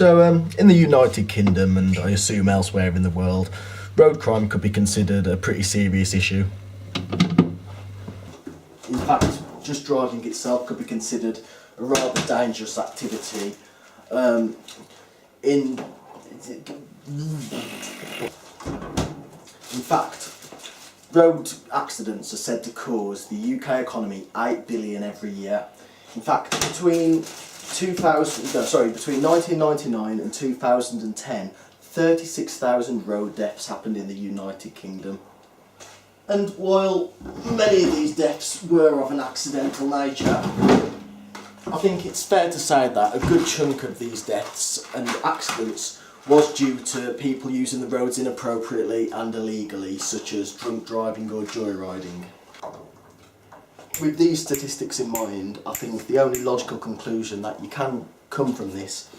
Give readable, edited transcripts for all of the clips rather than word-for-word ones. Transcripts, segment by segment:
In the United Kingdom, and I assume elsewhere in the world, road crime could be considered a pretty serious issue. In fact, just driving itself could be considered a rather dangerous activity. In fact, road accidents are said to cause the UK economy £8 billion every year. In fact, between 1999 and 2010, 36,000 road deaths happened in the United Kingdom. And while many of these deaths were of an accidental nature, I think it's fair to say that a good chunk of these deaths and accidents was due to people using the roads inappropriately and illegally, such as drunk driving or joyriding. With these statistics in mind, I think the only logical conclusion that you can come from this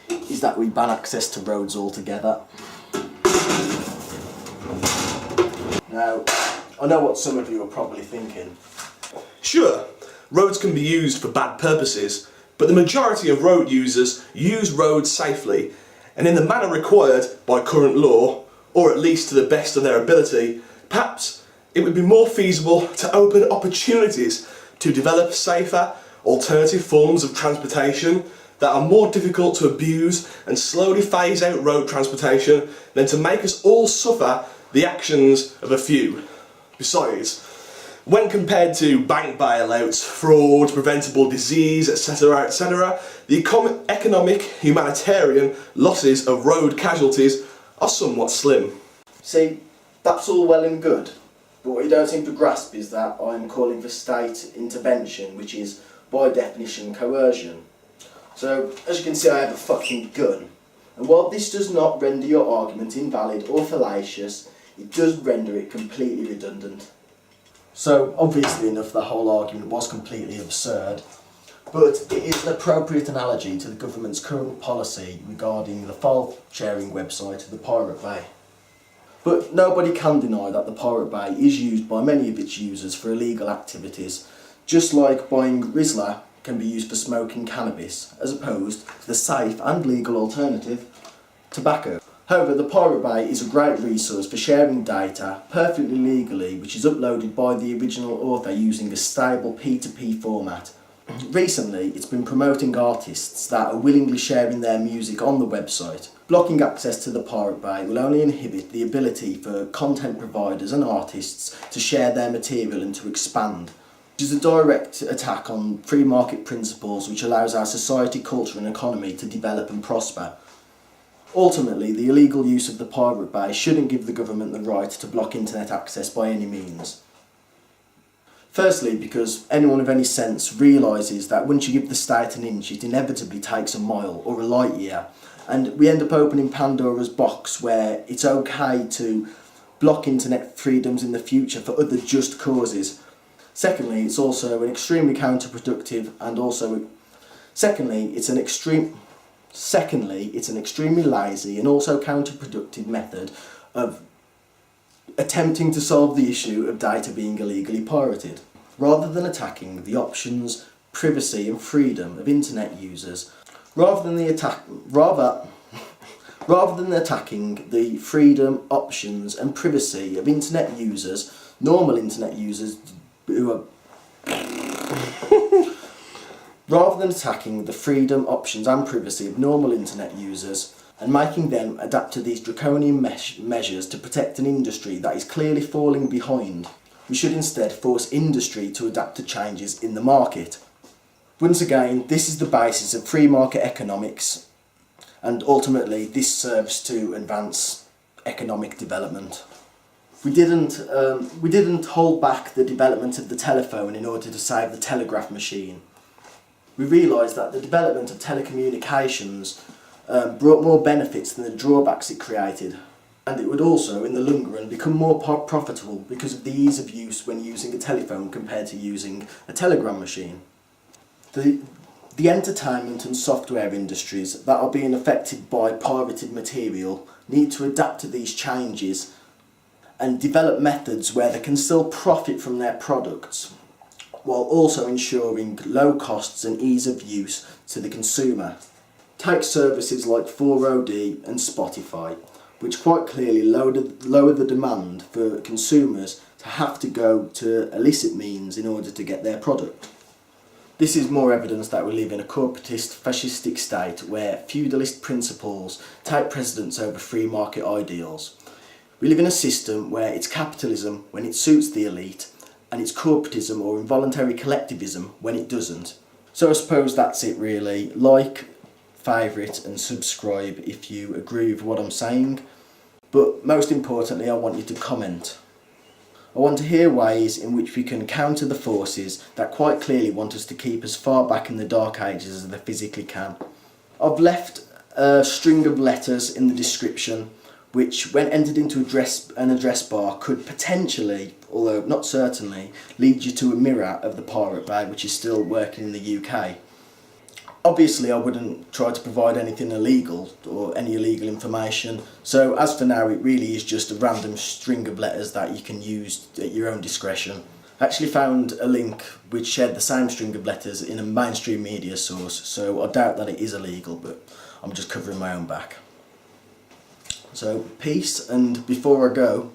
is that we ban access to roads altogether. Now, I know what some of you are probably thinking. Sure, roads can be used for bad purposes, but the majority of road users use roads safely and in the manner required by current law, or at least to the best of their ability. Perhaps it would be more feasible to open opportunities to develop safer, alternative forms of transportation that are more difficult to abuse and slowly phase out road transportation than to make us all suffer the actions of a few. Besides, when compared to bank bailouts, fraud, preventable disease, etc., the economic, humanitarian losses of road casualties are somewhat slim. See, that's all well and good, but what you don't seem to grasp is that I'm calling for state intervention, which is, by definition, coercion. So, as you can see, I have a fucking gun. And while this does not render your argument invalid or fallacious, it does render it completely redundant. So, obviously enough, the whole argument was completely absurd, but it is an appropriate analogy to the government's current policy regarding the file-sharing website, ThePirateBay. But nobody can deny that the Pirate Bay is used by many of its users for illegal activities, just like buying Rizla can be used for smoking cannabis, as opposed to the safe and legal alternative, tobacco. However, the Pirate Bay is a great resource for sharing data perfectly legally, which is uploaded by the original author using a stable P2P format. Recently, it's been promoting artists that are willingly sharing their music on the website. Blocking access to the Pirate Bay will only inhibit the ability for content providers and artists to share their material and to expand, which is a direct attack on free market principles which allows our society, culture and economy to develop and prosper. Ultimately, the illegal use of the Pirate Bay shouldn't give the government the right to block internet access by any means. Firstly, because anyone of any sense realises that once you give the state an inch, it inevitably takes a mile or a light year, and we end up opening Pandora's box where it's okay to block internet freedoms in the future for other just causes. Secondly, it's also an extremely counterproductive and also... Secondly, it's an extremely lazy and also counterproductive method of attempting to solve the issue of data being illegally pirated. Rather than attacking the options, privacy and freedom of internet users, rather than attacking the freedom, options and privacy of internet users, normal internet users who are rather than attacking the freedom, options and privacy of normal internet users and making them adapt to these draconian measures to protect an industry that is clearly falling behind, we should instead force industry to adapt to changes in the market. Once again, this is the basis of free market economics, and ultimately this serves to advance economic development. We didn't hold back the development of the telephone in order to save the telegraph machine. We realised that the development of telecommunications brought more benefits than the drawbacks it created, and it would also, in the long run, become more profitable because of the ease of use when using a telephone compared to using a telegram machine. The entertainment and software industries that are being affected by pirated material need to adapt to these changes and develop methods where they can still profit from their products, while also ensuring low costs and ease of use to the consumer. Take services like 4OD and Spotify, which quite clearly lower the demand for consumers to have to go to illicit means in order to get their product. This is more evidence that we live in a corporatist, fascistic state where feudalist principles take precedence over free market ideals. We live in a system where it's capitalism when it suits the elite, and it's corporatism or involuntary collectivism when it doesn't. So I suppose that's it really. Like, favourite and subscribe if you agree with what I'm saying. But most importantly, I want you to comment. I want to hear ways in which we can counter the forces that quite clearly want us to keep as far back in the dark ages as they physically can. I've left a string of letters in the description which, when entered into an address bar, could potentially, although not certainly, lead you to a mirror of the Pirate Bay, which is still working in the UK. Obviously, I wouldn't try to provide anything illegal or any illegal information, so as for now it really is just a random string of letters that you can use at your own discretion. I actually found a link which shared the same string of letters in a mainstream media source, so I doubt that it is illegal, but I'm just covering my own back. So peace, and before I go,